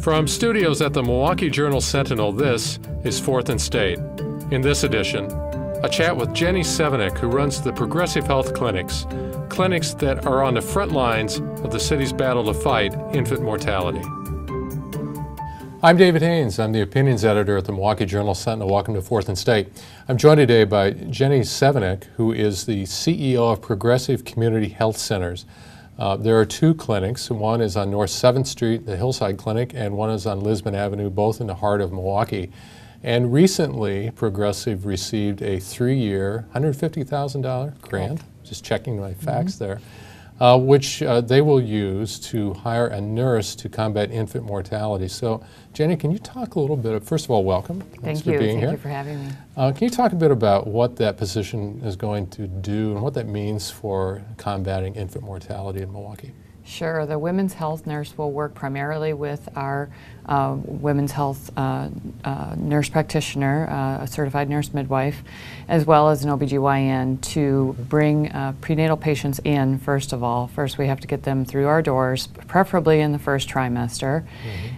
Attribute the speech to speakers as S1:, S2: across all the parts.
S1: From studios at the Milwaukee Journal-Sentinel, this is Fourth and State. In this edition, a chat with Jenny Sevenik, who runs the Progressive Health Clinics that are on the front lines of the city's battle to fight infant mortality. I'm David Haynes. I'm the opinions editor at the Milwaukee Journal-Sentinel. Welcome to Fourth and State. I'm joined today by Jenny Sevenik, who is the CEO of Progressive Community Health Centers. There are two clinics. One is on North 7th Street, the Hillside Clinic, and one is on Lisbon Avenue, both in the heart of Milwaukee. And recently, Progressive received a 3-year, $150,000 grant, just checking my facts there, which they will use to hire a nurse to combat infant mortality. So, Jenny, can you talk a little bit, first of all, welcome. Thanks for being here.
S2: Thank you for having me.
S1: Can you talk a bit about what that position is going to do and what that means for combating infant mortality in Milwaukee?
S2: Sure. The women's health nurse will work primarily with our women's health nurse practitioner, a certified nurse midwife, as well as an OBGYN to bring prenatal patients in, first of all. First, we have to get them through our doors, preferably in the first trimester,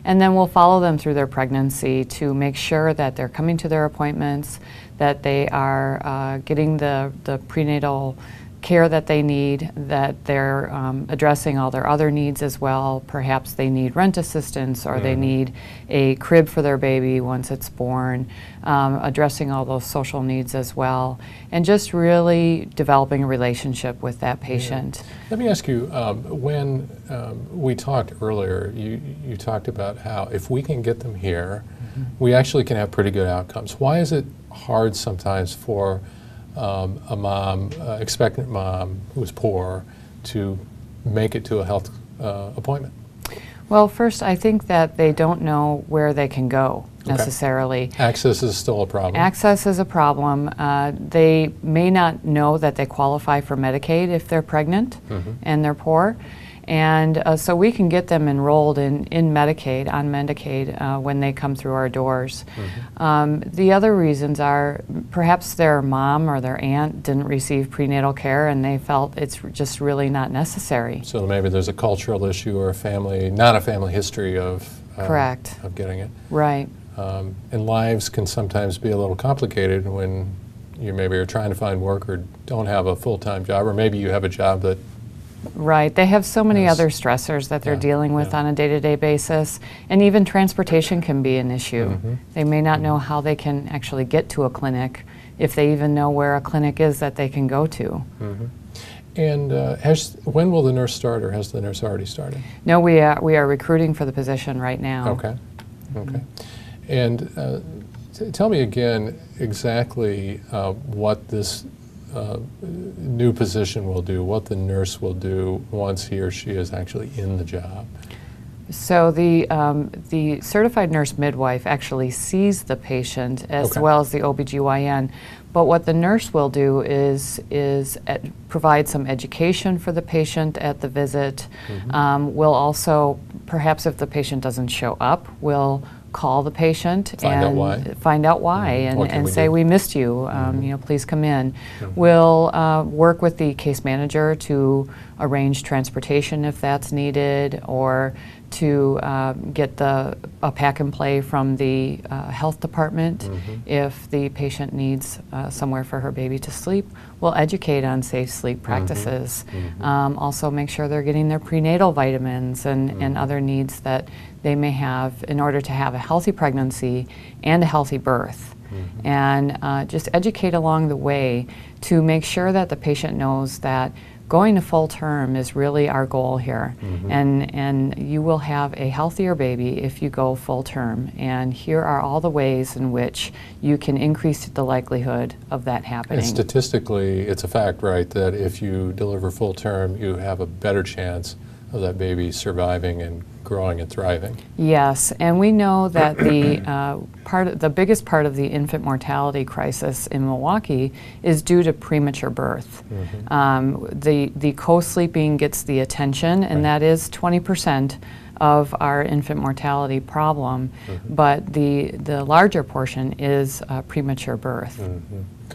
S2: and then we'll follow them through their pregnancy to make sure that they're coming to their appointments, that they are getting the prenatal care that they need, that they're addressing all their other needs as well. Perhaps they need rent assistance or they need a crib for their baby once it's born, addressing all those social needs as well, and just really developing a relationship with that patient.
S1: Let me ask you, when we talked earlier, you talked about how if we can get them here, we actually can have pretty good outcomes. Why is it hard sometimes for a mom, expectant mom who's poor, to make it to a health appointment?
S2: Well, first, I think that they don't know where they can go necessarily.
S1: Access is still a problem.
S2: Access is a problem. They may not know that they qualify for Medicaid if they're pregnant and they're poor. And so we can get them enrolled in Medicaid, on Medicaid, when they come through our doors. The other reasons are perhaps their mom or their aunt didn't receive prenatal care and they felt it's just really not necessary.
S1: So maybe there's a cultural issue or not a family history of getting it.
S2: Right.
S1: And lives can sometimes be a little complicated when you maybe are trying to find work or don't have a full-time job, or maybe you have a job that
S2: Right. They have so many other stressors that they're dealing with on a day-to-day basis, and even transportation can be an issue. They may not know how they can actually get to a clinic, if they even know where a clinic is that they can go to.
S1: And when will the nurse start, or has the nurse already started?
S2: No, we are recruiting for the position right now.
S1: Okay. And tell me again exactly what this new position will do, what the nurse will do once he or she is actually in the job.
S2: So the certified nurse midwife actually sees the patient as well as the OBGYN, but what the nurse will do is provide some education for the patient at the visit. We'll also, perhaps if the patient doesn't show up, we'll call the patient and find out why and say, we missed you, you know, please come in. We'll work with the case manager to arrange transportation if that's needed, or to get a pack and play from the health department. If the patient needs somewhere for her baby to sleep, we'll educate on safe sleep practices. Also make sure they're getting their prenatal vitamins and other needs that they may have in order to have a healthy pregnancy and a healthy birth. And just educate along the way to make sure that the patient knows that going to full term is really our goal here, and you will have a healthier baby if you go full term, and here are all the ways in which you can increase the likelihood of that happening.
S1: And statistically, it's a fact, right, that if you deliver full term, you have a better chance of that baby surviving and growing and thriving. Yes,
S2: and we know that the biggest part of the infant mortality crisis in Milwaukee is due to premature birth. The co-sleeping gets the attention, and that is 20% of our infant mortality problem, but the larger portion is premature birth.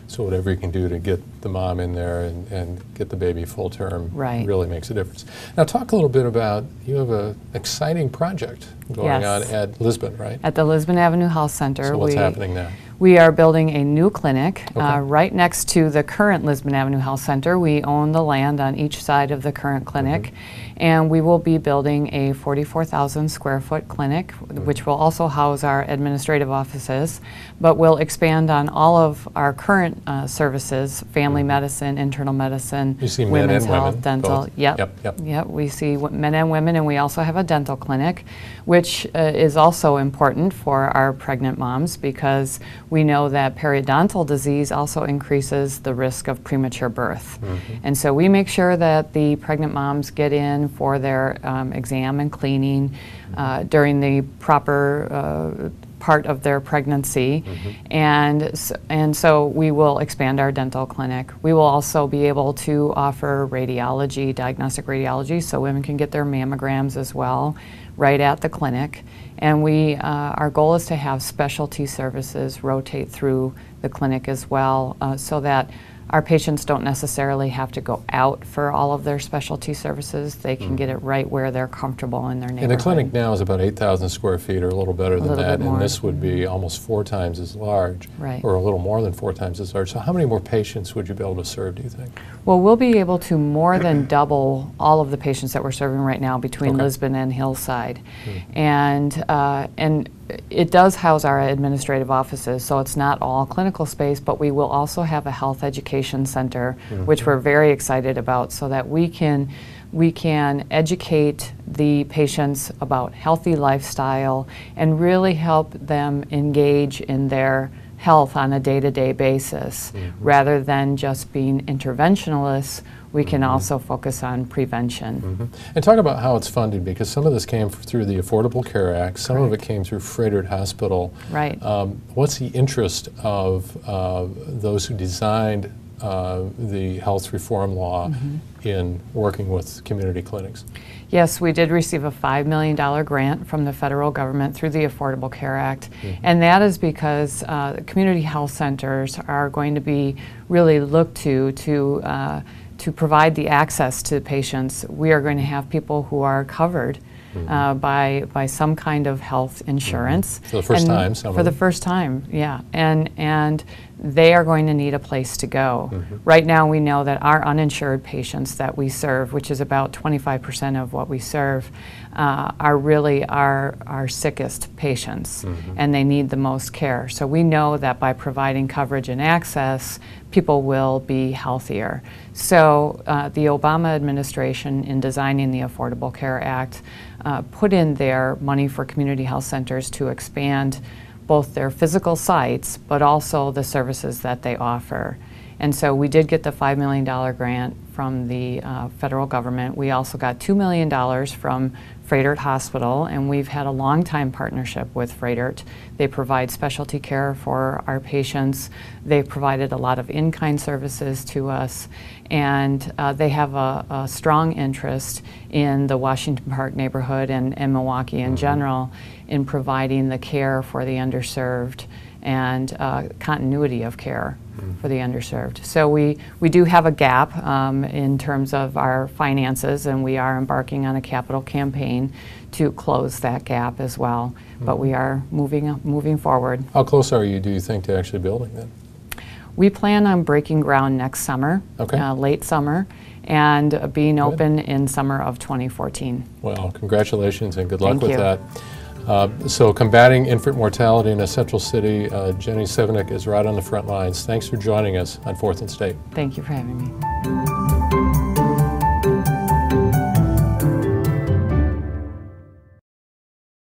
S1: So whatever you can do to get the mom in there and get the baby full term really makes a difference. Now talk a little bit about, you have an exciting project going on at Lisbon, right?
S2: At the Lisbon Avenue Health Center.
S1: So what's happening now?
S2: We are building a new clinic right next to the current Lisbon Avenue Health Center. We own the land on each side of the current clinic, and we will be building a 44,000 square foot clinic, which will also house our administrative offices, but will expand on all of our current services: family medicine, internal medicine, women's health, dental. Yep. We see men and women, and we also have a dental clinic, which is also important for our pregnant moms, because we know that periodontal disease also increases the risk of premature birth. And so we make sure that the pregnant moms get in for their exam and cleaning during the proper part of their pregnancy, and so we will expand our dental clinic. We will also be able to offer radiology, diagnostic radiology, so women can get their mammograms as well right at the clinic. And our goal is to have specialty services rotate through the clinic as well, so that our patients don't necessarily have to go out for all of their specialty services. They can get it right where they're comfortable in their neighborhood.
S1: And the clinic now is about 8,000 square feet, or a little better than that, and this would be almost 4 times as large, or a little more than 4 times as large. So how many more patients would you be able to serve, do you think?
S2: Well, we'll be able to more than double all of the patients that we're serving right now between Lisbon and Hillside. And it does house our administrative offices, so it's not all clinical space, but we will also have a health education center, which we're very excited about, so that we can educate the patients about healthy lifestyle and really help them engage in their health on a day-to-day basis. Rather than just being interventionalists, we can also focus on prevention.
S1: And talk about how it's funded, because some of this came through the Affordable Care Act, some of it came through Froedtert Hospital. What's the interest of those who designed the health reform law in working with community clinics?
S2: Yes, we did receive a $5 million grant from the federal government through the Affordable Care Act, and that is because community health centers are going to be really looked to provide the access to patients. We are going to have people who are covered by some kind of health insurance.
S1: For the first time,
S2: for the first time, yeah. And they are going to need a place to go. Right now we know that our uninsured patients that we serve, which is about 25% of what we serve, are really our sickest patients, and they need the most care. So we know that by providing coverage and access, people will be healthier. So the Obama administration, in designing the Affordable Care Act, put in their money for community health centers to expand both their physical sites, but also the services that they offer. And so we did get the $5 million grant from the federal government. We also got $2 million from Froedtert Hospital, and we've had a long-time partnership with Froedtert. They provide specialty care for our patients. They've provided a lot of in-kind services to us, and they have a strong interest in the Washington Park neighborhood and Milwaukee in general in providing the care for the underserved and continuity of care for the underserved. So we do have a gap in terms of our finances, and we are embarking on a capital campaign to close that gap as well. But we are moving forward.
S1: How close are you, do you think, to actually building that?
S2: We plan on breaking ground next summer, late summer, and being open in summer of 2014.
S1: Well, congratulations and good luck with that. So combating infant mortality in a central city, Jenny Sevenek is right on the front lines. Thanks for joining us on 4th and State.
S2: Thank you for having me.